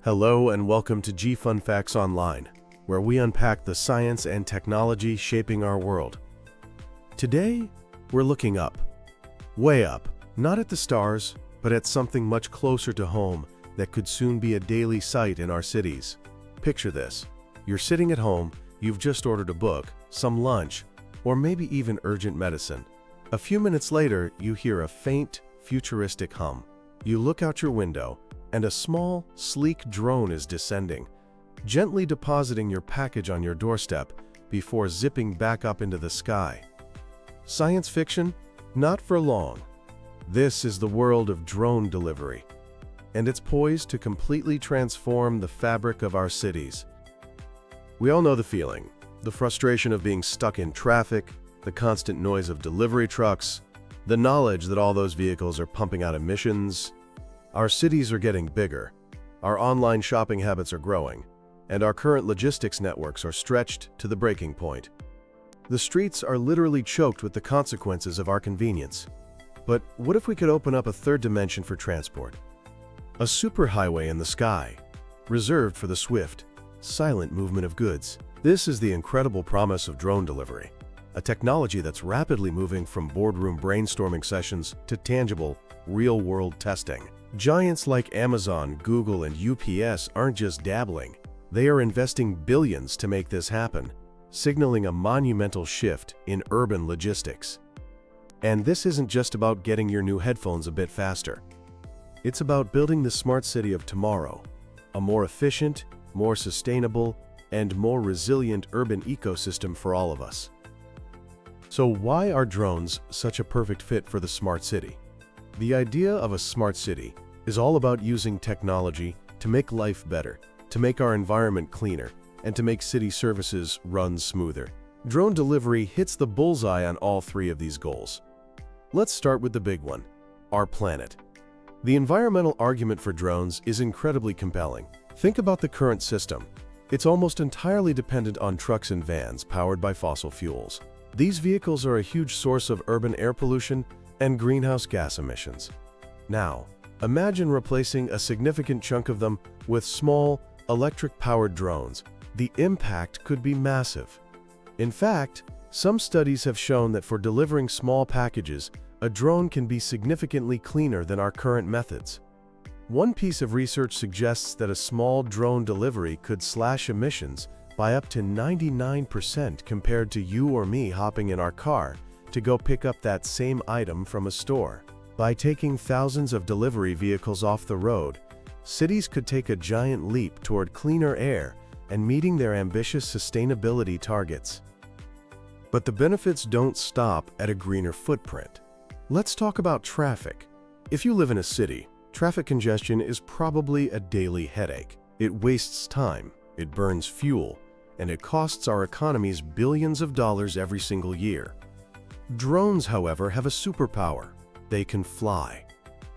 Hello and welcome to G Fun Facts Online, where we unpack the science and technology shaping our world. Today, we're looking up. Way up, not at the stars, but at something much closer to home that could soon be a daily sight in our cities. Picture this. You're sitting at home, you've just ordered a book, some lunch, or maybe even urgent medicine. A few minutes later, you hear a faint, futuristic hum. You look out your window, and a small, sleek drone is descending, gently depositing your package on your doorstep before zipping back up into the sky. Science fiction? Not for long. This is the world of drone delivery, and it's poised to completely transform the fabric of our cities. We all know the feeling, the frustration of being stuck in traffic, the constant noise of delivery trucks, the knowledge that all those vehicles are pumping out emissions. Our cities are getting bigger, our online shopping habits are growing, and our current logistics networks are stretched to the breaking point. The streets are literally choked with the consequences of our convenience. But what if we could open up a third dimension for transport? A superhighway in the sky, reserved for the swift, silent movement of goods. This is the incredible promise of drone delivery, a technology that's rapidly moving from boardroom brainstorming sessions to tangible, real-world testing. Giants like Amazon, Google, and UPS aren't just dabbling. They are investing billions to make this happen, signaling a monumental shift in urban logistics. And this isn't just about getting your new headphones a bit faster. It's about building the smart city of tomorrow, a more efficient, more sustainable, and more resilient urban ecosystem for all of us. So why are drones such a perfect fit for the smart city? The idea of a smart city is all about using technology to make life better, to make our environment cleaner, and to make city services run smoother. Drone delivery hits the bullseye on all three of these goals. Let's start with the big one, our planet. The environmental argument for drones is incredibly compelling. Think about the current system. It's almost entirely dependent on trucks and vans powered by fossil fuels. These vehicles are a huge source of urban air pollution and greenhouse gas emissions. Now, imagine replacing a significant chunk of them with small, electric-powered drones. The impact could be massive. In fact, some studies have shown that for delivering small packages, a drone can be significantly cleaner than our current methods. One piece of research suggests that a small drone delivery could slash emissions by up to 99% compared to you or me hopping in our car to go pick up that same item from a store. By taking thousands of delivery vehicles off the road, cities could take a giant leap toward cleaner air and meeting their ambitious sustainability targets. But the benefits don't stop at a greener footprint. Let's talk about traffic. If you live in a city, traffic congestion is probably a daily headache. It wastes time, it burns fuel, and it costs our economies billions of dollars every single year. Drones, however, have a superpower. They can fly.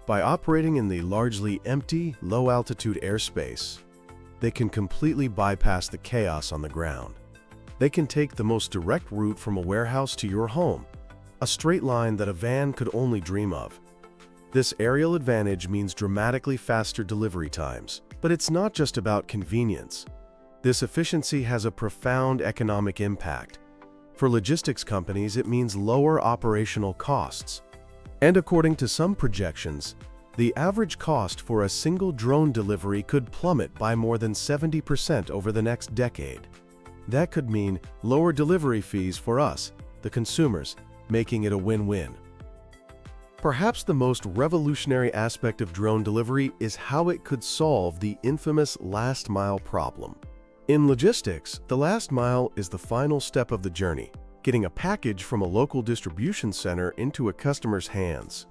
By operating in the largely empty, low-altitude airspace, they can completely bypass the chaos on the ground. They can take the most direct route from a warehouse to your home, a straight line that a van could only dream of. This aerial advantage means dramatically faster delivery times. But it's not just about convenience. This efficiency has a profound economic impact. For logistics companies, it means lower operational costs. And according to some projections, the average cost for a single drone delivery could plummet by more than 70% over the next decade. That could mean lower delivery fees for us, the consumers, making it a win-win. Perhaps the most revolutionary aspect of drone delivery is how it could solve the infamous last-mile problem. In logistics, the last mile is the final step of the journey, getting a package from a local distribution center into a customer's hands.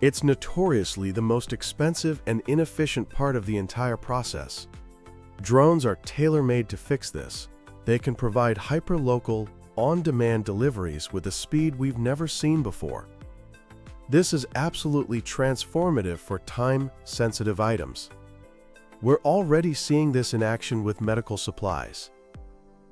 It's notoriously the most expensive and inefficient part of the entire process. Drones are tailor-made to fix this. They can provide hyper-local, on-demand deliveries with a speed we've never seen before. This is absolutely transformative for time-sensitive items. We're already seeing this in action with medical supplies.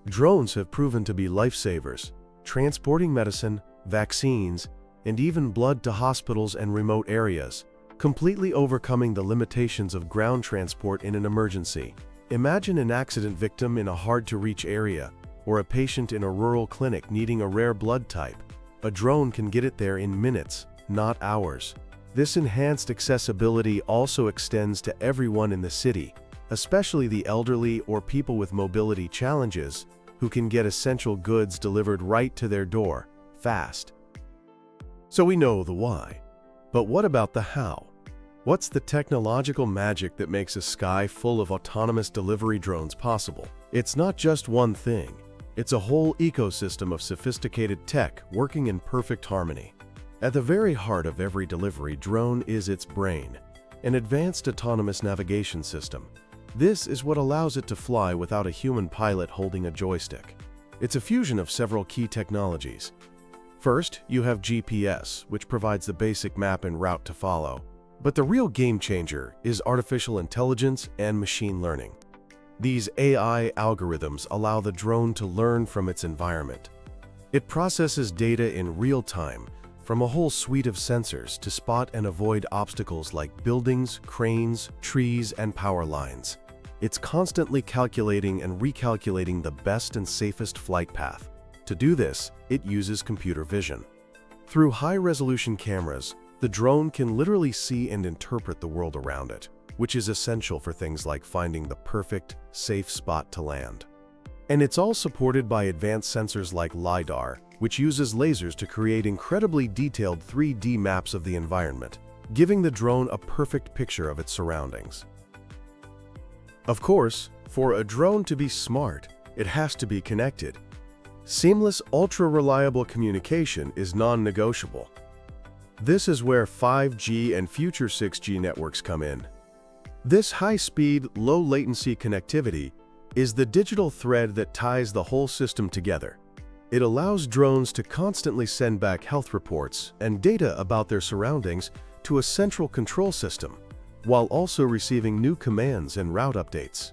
Drones have proven to be lifesavers, transporting medicine, vaccines, and even blood to hospitals and remote areas, completely overcoming the limitations of ground transport in an emergency. Imagine an accident victim in a hard-to-reach area, or a patient in a rural clinic needing a rare blood type. A drone can get it there in minutes, not hours. This enhanced accessibility also extends to everyone in the city, especially the elderly or people with mobility challenges, who can get essential goods delivered right to their door, fast. So we know the why. But what about the how? What's the technological magic that makes a sky full of autonomous delivery drones possible? It's not just one thing. It's a whole ecosystem of sophisticated tech working in perfect harmony. At the very heart of every delivery drone is its brain, an advanced autonomous navigation system. This is what allows it to fly without a human pilot holding a joystick. It's a fusion of several key technologies. First, you have GPS, which provides the basic map and route to follow. But the real game changer is artificial intelligence and machine learning. These AI algorithms allow the drone to learn from its environment. It processes data in real time from a whole suite of sensors to spot and avoid obstacles like buildings, cranes, trees, and power lines. It's constantly calculating and recalculating the best and safest flight path. To do this, it uses computer vision. Through high-resolution cameras, the drone can literally see and interpret the world around it, which is essential for things like finding the perfect, safe spot to land. And it's all supported by advanced sensors like LiDAR, which uses lasers to create incredibly detailed 3D maps of the environment, giving the drone a perfect picture of its surroundings. Of course, for a drone to be smart, it has to be connected. Seamless, ultra-reliable communication is non-negotiable. This is where 5G and future 6G networks come in. This high-speed, low-latency connectivity is the digital thread that ties the whole system together. It allows drones to constantly send back health reports and data about their surroundings to a central control system, while also receiving new commands and route updates.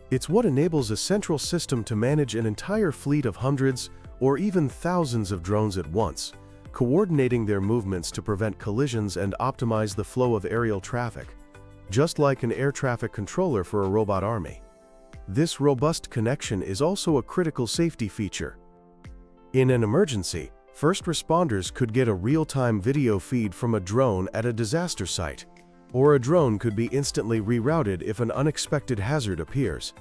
It's what enables a central system to manage an entire fleet of hundreds or even thousands of drones at once, coordinating their movements to prevent collisions and optimize the flow of aerial traffic, just like an air traffic controller for a robot army. This robust connection is also a critical safety feature. In an emergency, first responders could get a real-time video feed from a drone at a disaster site, or a drone could be instantly rerouted if an unexpected hazard appears.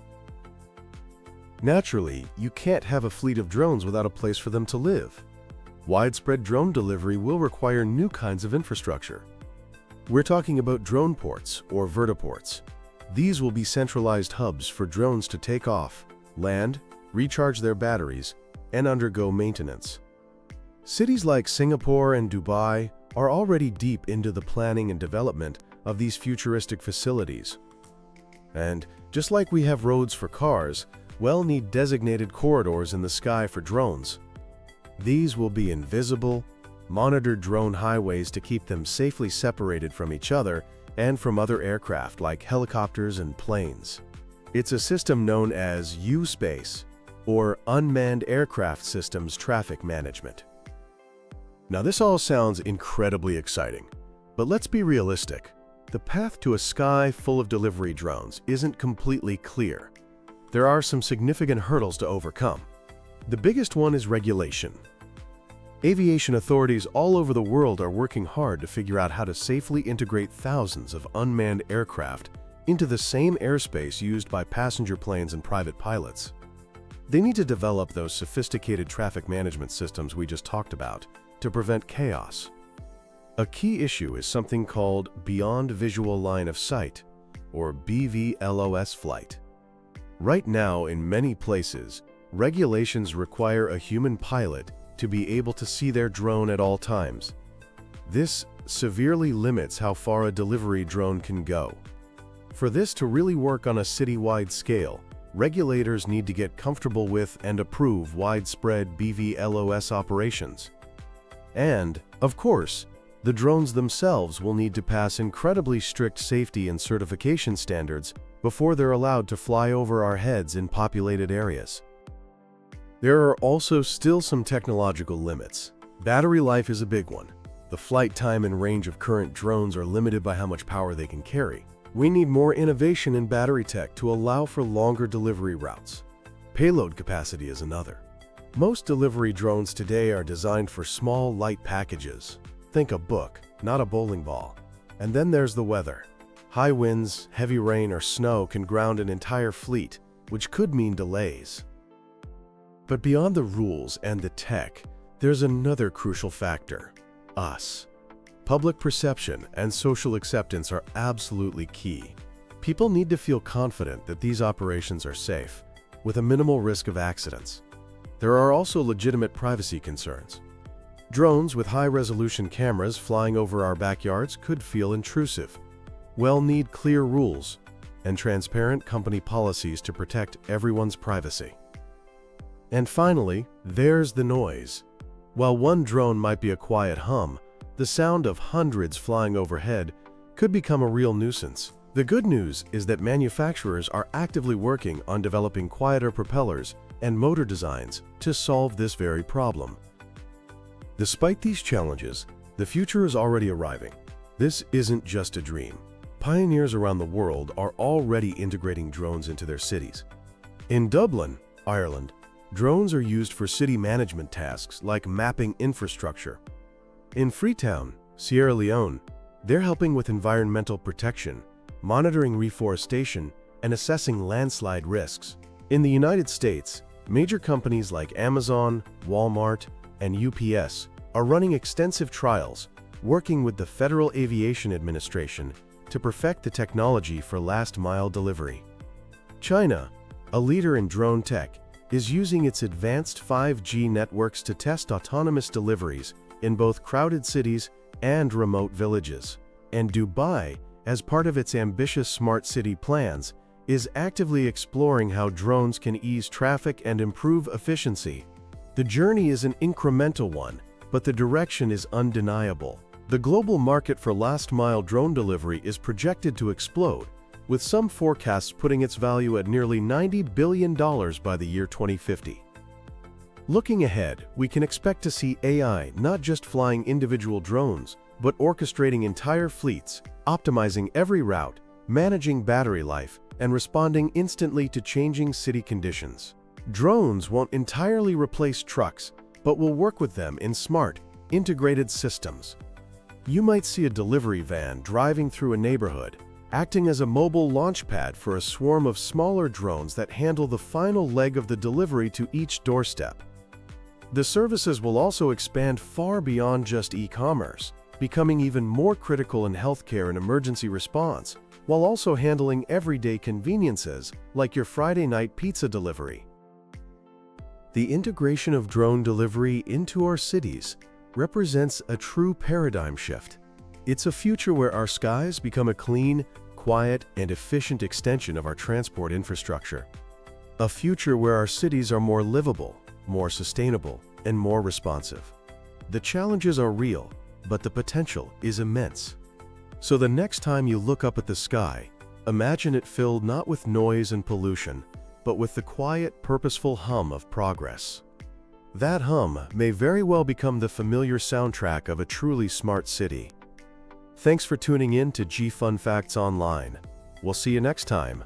Naturally, you can't have a fleet of drones without a place for them to live. Widespread drone delivery will require new kinds of infrastructure. We're talking about drone ports or vertiports. These will be centralized hubs for drones to take off, land, recharge their batteries, and undergo maintenance. Cities like Singapore and Dubai are already deep into the planning and development of these futuristic facilities. And just like we have roads for cars, we'll need designated corridors in the sky for drones. These will be invisible, monitored drone highways to keep them safely separated from each other and from other aircraft like helicopters and planes. It's a system known as U-Space, or Unmanned Aircraft Systems Traffic Management. Now this all sounds incredibly exciting, but let's be realistic. The path to a sky full of delivery drones isn't completely clear. There are some significant hurdles to overcome. The biggest one is regulation. Aviation authorities all over the world are working hard to figure out how to safely integrate thousands of unmanned aircraft into the same airspace used by passenger planes and private pilots. They need to develop those sophisticated traffic management systems we just talked about to prevent chaos. A key issue is something called Beyond Visual Line of Sight, or BVLOS flight. Right now, in many places, regulations require a human pilot to be able to see their drone at all times. This severely limits how far a delivery drone can go. For this to really work on a citywide scale, regulators need to get comfortable with and approve widespread BVLOS operations. And, of course, the drones themselves will need to pass incredibly strict safety and certification standards before they're allowed to fly over our heads in populated areas. There are also still some technological limits. Battery life is a big one. The flight time and range of current drones are limited by how much power they can carry. We need more innovation in battery tech to allow for longer delivery routes. Payload capacity is another. Most delivery drones today are designed for small, light packages. Think a book, not a bowling ball. And then there's the weather. High winds, heavy rain, or snow can ground an entire fleet, which could mean delays. But beyond the rules and the tech, there's another crucial factor: us. Public perception and social acceptance are absolutely key. People need to feel confident that these operations are safe, with a minimal risk of accidents. There are also legitimate privacy concerns. Drones with high-resolution cameras flying over our backyards could feel intrusive. We'll need clear rules and transparent company policies to protect everyone's privacy. And finally, there's the noise. While one drone might be a quiet hum, the sound of hundreds flying overhead could become a real nuisance. The good news is that manufacturers are actively working on developing quieter propellers and motor designs to solve this very problem. Despite these challenges, the future is already arriving. This isn't just a dream. Pioneers around the world are already integrating drones into their cities. In Dublin, Ireland, drones are used for city management tasks like mapping infrastructure. In Freetown, Sierra Leone, they're helping with environmental protection, monitoring reforestation, and assessing landslide risks. In the United States, major companies like Amazon, Walmart, and UPS are running extensive trials, working with the Federal Aviation Administration to perfect the technology for last-mile delivery. China, a leader in drone tech, is using its advanced 5G networks to test autonomous deliveries in both crowded cities and remote villages. And Dubai, as part of its ambitious smart city plans, is actively exploring how drones can ease traffic and improve efficiency. The journey is an incremental one, but the direction is undeniable. The global market for last-mile drone delivery is projected to explode, with some forecasts putting its value at nearly $90 billion by the year 2050. Looking ahead, we can expect to see AI not just flying individual drones, but orchestrating entire fleets, optimizing every route, managing battery life, and responding instantly to changing city conditions. Drones won't entirely replace trucks, but will work with them in smart, integrated systems. You might see a delivery van driving through a neighborhood, acting as a mobile launchpad for a swarm of smaller drones that handle the final leg of the delivery to each doorstep. The services will also expand far beyond just e-commerce, becoming even more critical in healthcare and emergency response, while also handling everyday conveniences like your Friday night pizza delivery. The integration of drone delivery into our cities represents a true paradigm shift. It's a future where our skies become a clean, quiet, and efficient extension of our transport infrastructure. A future where our cities are more livable, more sustainable, and more responsive. The challenges are real, but the potential is immense. So the next time you look up at the sky, imagine it filled not with noise and pollution, but with the quiet, purposeful hum of progress. That hum may very well become the familiar soundtrack of a truly smart city. Thanks for tuning in to G Fun Facts Online. We'll see you next time.